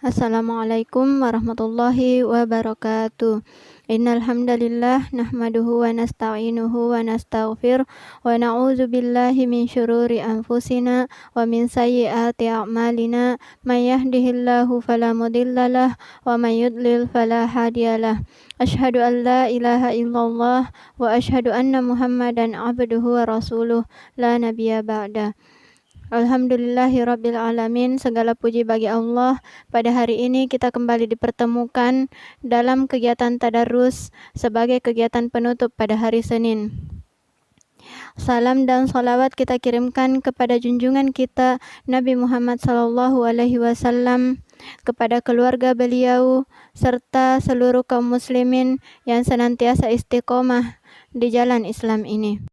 Assalamualaikum warahmatullahi wabarakatuh. Innal hamdalillah nahmaduhu wa nasta'inuhu wa nastaghfir wa na'udzu billahi min syururi anfusina wa min sayyiati a'malina may yahdihillahu fala mudhillalah wa may yudlil fala hadiyalah. Asyhadu an la ilaha illallah wa asyhadu anna Muhammadan abduhu wa rasuluh la nabiyya ba'da. Alhamdulillahirabbil alamin, segala puji bagi Allah. Pada hari ini kita kembali dipertemukan dalam kegiatan tadarus sebagai kegiatan penutup pada hari Senin. Salam dan salawat kita kirimkan kepada junjungan kita Nabi Muhammad SAW, kepada keluarga beliau serta seluruh kaum muslimin yang senantiasa istiqomah di jalan Islam ini.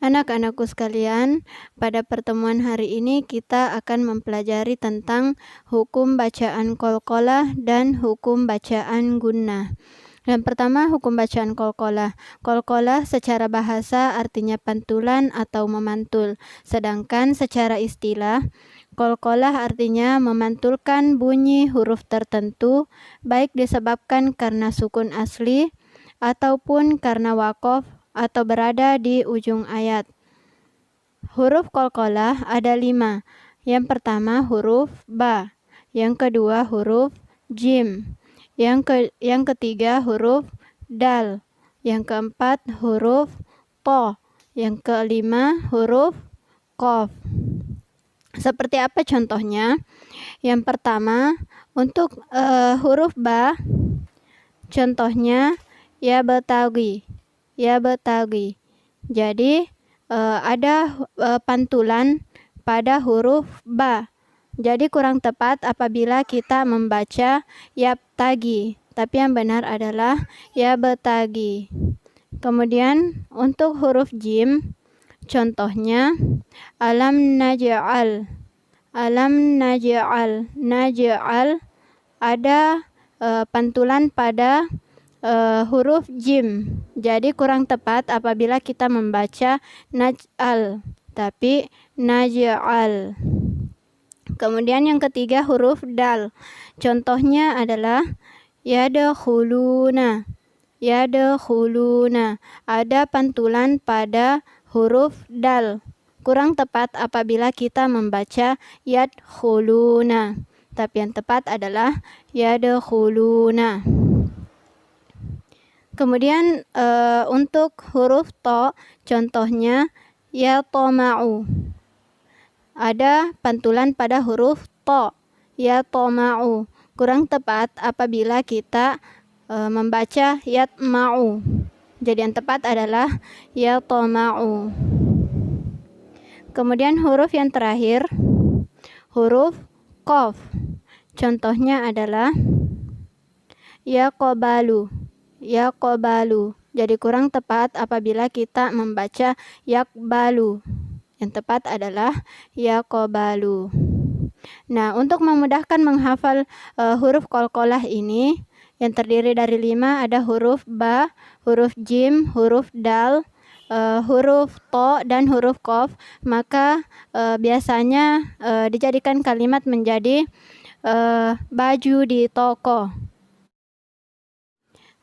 Anak-anakku sekalian, pada pertemuan hari ini kita akan mempelajari tentang hukum bacaan qalqalah dan hukum bacaan gunnah. Yang pertama, hukum bacaan qalqalah. Qalqalah secara bahasa artinya pantulan atau memantul, sedangkan secara istilah qalqalah artinya memantulkan bunyi huruf tertentu, baik disebabkan karena sukun asli ataupun karena waqaf atau berada di ujung ayat. Huruf qalqalah ada 5. Yang pertama huruf ba, yang kedua huruf jim, yang ketiga huruf dal, yang keempat huruf to, yang kelima huruf qaf. Seperti apa contohnya? Yang pertama, untuk huruf ba, contohnya ya betagi. Jadi ada pantulan pada huruf ba. Jadi kurang tepat apabila kita membaca yaptagi, tapi yang benar adalah ya betagi. Kemudian untuk huruf jim, contohnya alam naj'al. Naj'al ada pantulan pada huruf jim. Jadi kurang tepat apabila kita membaca naj'al, tapi naj'al. Kemudian yang ketiga huruf dal. Contohnya adalah yadkhuluna. Ada pantulan pada huruf dal. Kurang tepat apabila kita membaca yadkhuluna, tapi yang tepat adalah yadkhuluna. Kemudian untuk huruf to, contohnya ya toma'u. Ada pantulan pada huruf to, ya toma'u. Kurang tepat apabila kita membaca yatma'u. Jadi yang tepat adalah ya toma'u. Kemudian huruf yang terakhir, huruf qaf. Contohnya adalah ya qabalu. Jadi kurang tepat apabila kita membaca yakbalu. Yang tepat adalah yaqbalu. Nah, untuk memudahkan menghafal huruf qalqalah ini yang terdiri dari 5, ada huruf ba, huruf jim, huruf dal, huruf to dan huruf qaf, maka biasanya dijadikan kalimat menjadi baju di toko.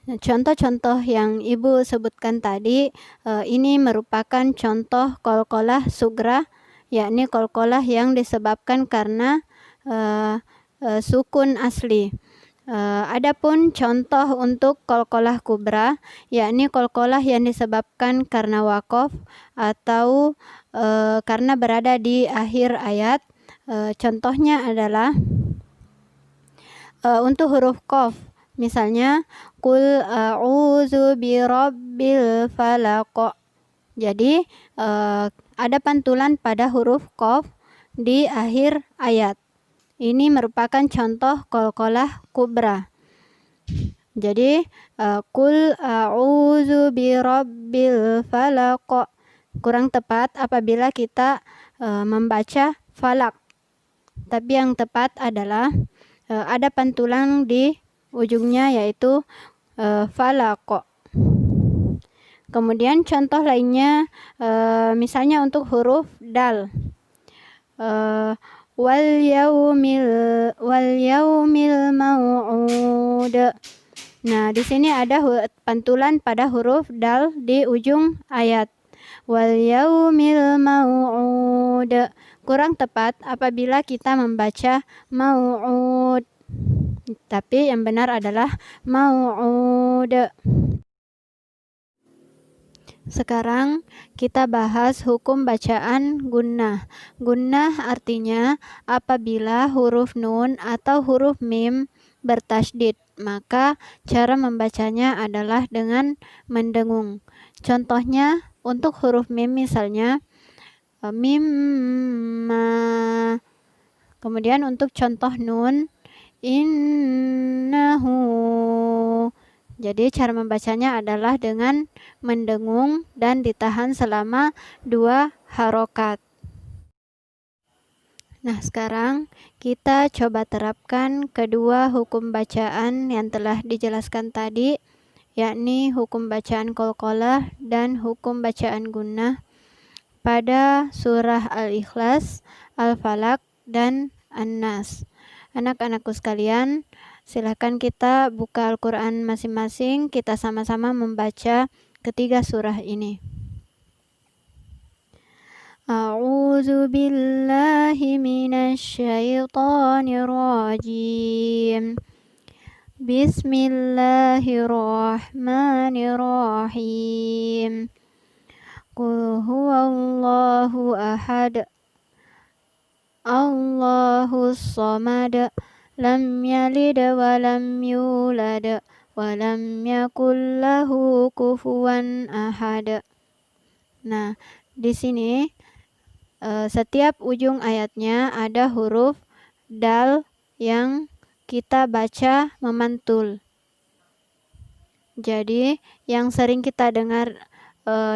Contoh-contoh yang Ibu sebutkan tadi ini merupakan contoh qalqalah sugra, yakni qalqalah yang disebabkan karena sukun asli. Adapun contoh untuk qalqalah kubra, yakni qalqalah yang disebabkan karena waqaf atau karena berada di akhir ayat. Contohnya adalah untuk huruf qaf. Misalnya qul a'udzu birabbil falaq. Jadi ada pantulan pada huruf qaf di akhir ayat. Ini merupakan contoh qalqalah kubra. Jadi qul a'udzu birabbil falaq. Kurang tepat apabila kita membaca falak. Tapi yang tepat adalah ada pantulan di ujungnya, yaitu falaq. Kemudian contoh lainnya misalnya untuk huruf dal. wal yaumil mau'ud. Nah, di sini ada pantulan pada huruf dal di ujung ayat. Wal yaumil mau'ud. Kurang tepat apabila kita membaca mau'ud. Tapi yang benar adalah mau'ud. Sekarang kita bahas hukum bacaan gunnah. Gunnah artinya apabila huruf nun atau huruf mim bertasydid, maka cara membacanya adalah dengan mendengung. Contohnya untuk huruf mim misalnya mim ma. Kemudian untuk contoh nun innahu. Jadi cara membacanya adalah dengan mendengung dan ditahan selama 2 harokat. Nah, sekarang kita coba terapkan kedua hukum bacaan yang telah dijelaskan tadi, yakni hukum bacaan qalqalah dan hukum bacaan gunnah pada surah Al-Ikhlas, Al-Falaq, dan An-Nas. Anak-anakku sekalian, silakan kita buka Al-Quran masing-masing, kita sama-sama membaca ketiga surah ini. A'udzu billahi minasy syaithanir rajim. Bismillahirrahmanirrahim. Qul huwallahu ahad. Allahus samad. Lam yalid wa lam yulad wa lam yakul lahu kufuwan ahad. Nah, di sini setiap ujung ayatnya ada huruf dal yang kita baca memantul. Jadi, yang sering kita dengar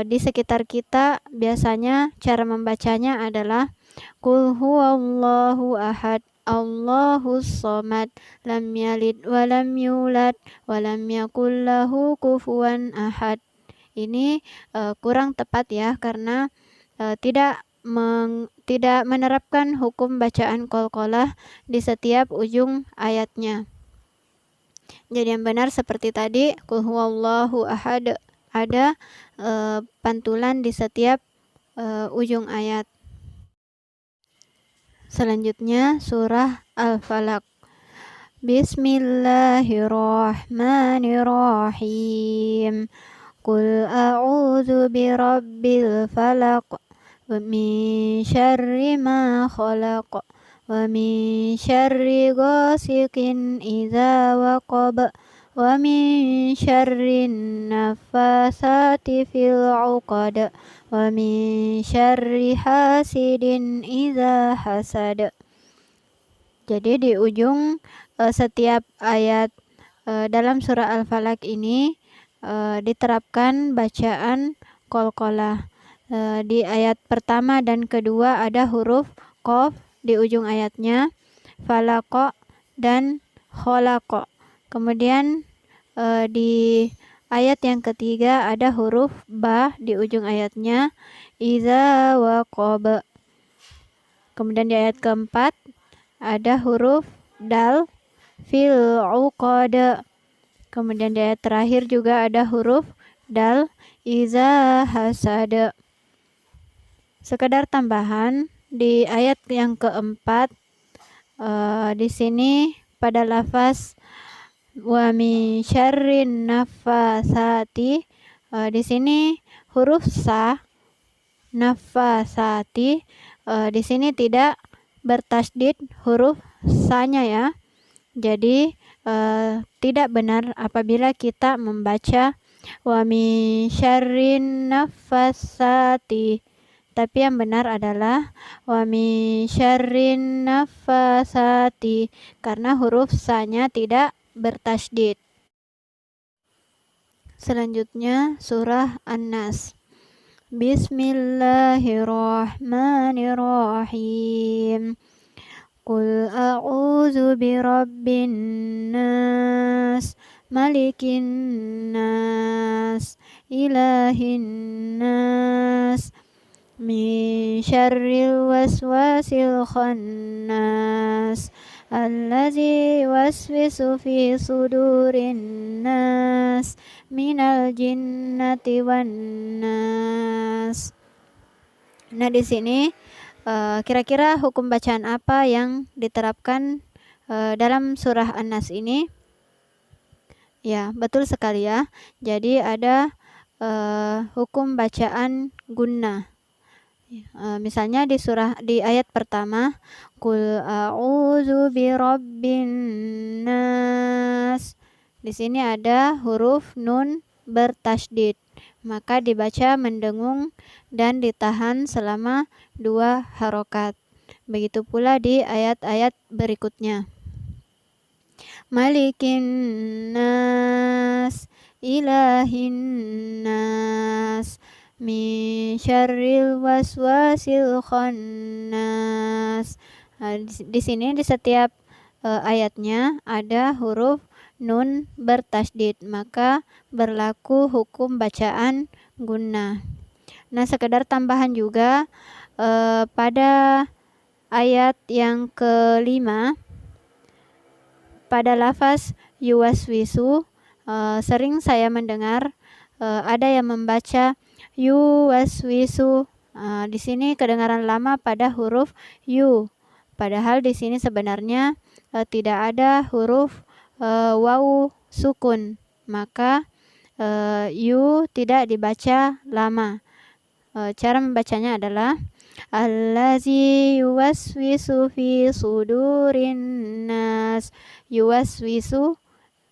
di sekitar kita biasanya cara membacanya adalah Qul huwallahu ahad. Allahus somad. Lam yalid wa lam yulad wa lam yakul lahu kufuwan ahad. Ini kurang tepat ya, karena tidak menerapkan hukum bacaan qalqalah di setiap ujung ayatnya. Jadi yang benar seperti tadi, Qul huwallahu ahad, ada pantulan di setiap ujung ayat. Selanjutnya surah Al-Falaq. Bismillahirrahmanirrahim. Qul a'udzu birabbil falaq wa min syarri ma khalaq wa min syarri ghasiqin idza waqab wa min syarri naffasati fil 'uqad wa min syarri hasidin idza hasad. Jadi di ujung setiap ayat dalam surah Al-Falaq ini diterapkan bacaan qalqalah. Di ayat pertama dan kedua ada huruf qaf di ujung ayatnya, falaq dan khalaq. Kemudian di ayat yang ketiga ada huruf ba di ujung ayatnya, idza waqab. Kemudian di ayat keempat ada huruf dal, fil 'uqad. Kemudian di ayat terakhir juga ada huruf dal, iza hasad. Sekedar tambahan, di ayat yang keempat di sini pada lafaz wa min syarrin nafasati, di sini huruf sa nafasati di sini tidak bertasydid huruf sa-nya ya. Jadi tidak benar apabila kita membaca wa min syarrin nafasati. Tapi yang benar adalah wa min syarrin nafasati, karena huruf sa-nya tidak bertasydid. Selanjutnya surah An-Nas. Bismillahirrahmanirrahim. Qul a'udzu birabbin nas, malikin nas, ilahin nas, min syarril waswasil khannas allazi yuwaswisu fi sudurin nas minal jinnati wan nas. Nah, di sini kira-kira hukum bacaan apa yang diterapkan dalam surah An-Nas ini? Ya, betul sekali ya. Jadi ada hukum bacaan gunnah. Misalnya di ayat pertama, Qul a'udzu birabbin nas. Di sini ada huruf nun bertasydid, maka dibaca mendengung dan ditahan selama 2 harokat. Begitu pula di ayat-ayat berikutnya. Malikin nas, ilahin nas, min syarril waswasil khannas. Di sini di setiap ayatnya ada huruf nun bertasydid, maka berlaku hukum bacaan gunnah. Nah, sekedar tambahan juga pada ayat yang kelima, pada lafaz yuwaswisu sering saya mendengar ada yang membaca yuwaswisu. Di sini kedengaran lama pada huruf yu, padahal di sini sebenarnya tidak ada huruf wawu sukun, maka yu tidak dibaca lama. Cara membacanya adalah allazi yuwaswisu fi sudurin nas. Yuwaswisu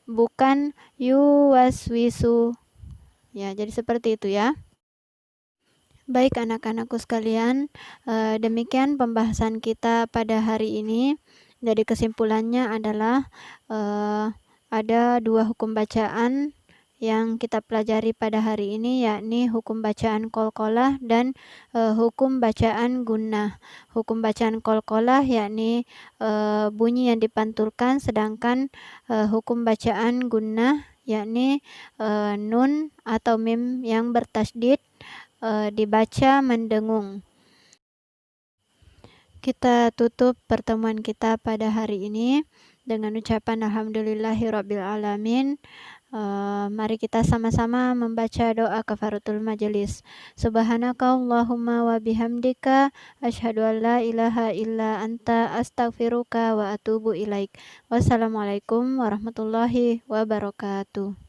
bukan yuwaswisu. Ya, jadi seperti itu ya. Baik anak-anakku sekalian, demikian pembahasan kita pada hari ini. Jadi kesimpulannya adalah ada 2 hukum bacaan yang kita pelajari pada hari ini, yakni hukum bacaan qalqalah dan hukum bacaan gunnah. Hukum bacaan qalqalah yakni bunyi yang dipantulkan, sedangkan hukum bacaan gunnah yakni nun atau mim yang bertasydid dibaca mendengung. Kita tutup pertemuan kita pada hari ini dengan ucapan alhamdulillahirabbil alamin. Mari kita sama-sama membaca doa kafaratul majelis. Subhanakallahumma wa bihamdika asyhadu an la ilaha illa anta astaghfiruka wa atubu ilaik. Wassalamualaikum warahmatullahi wabarakatuh.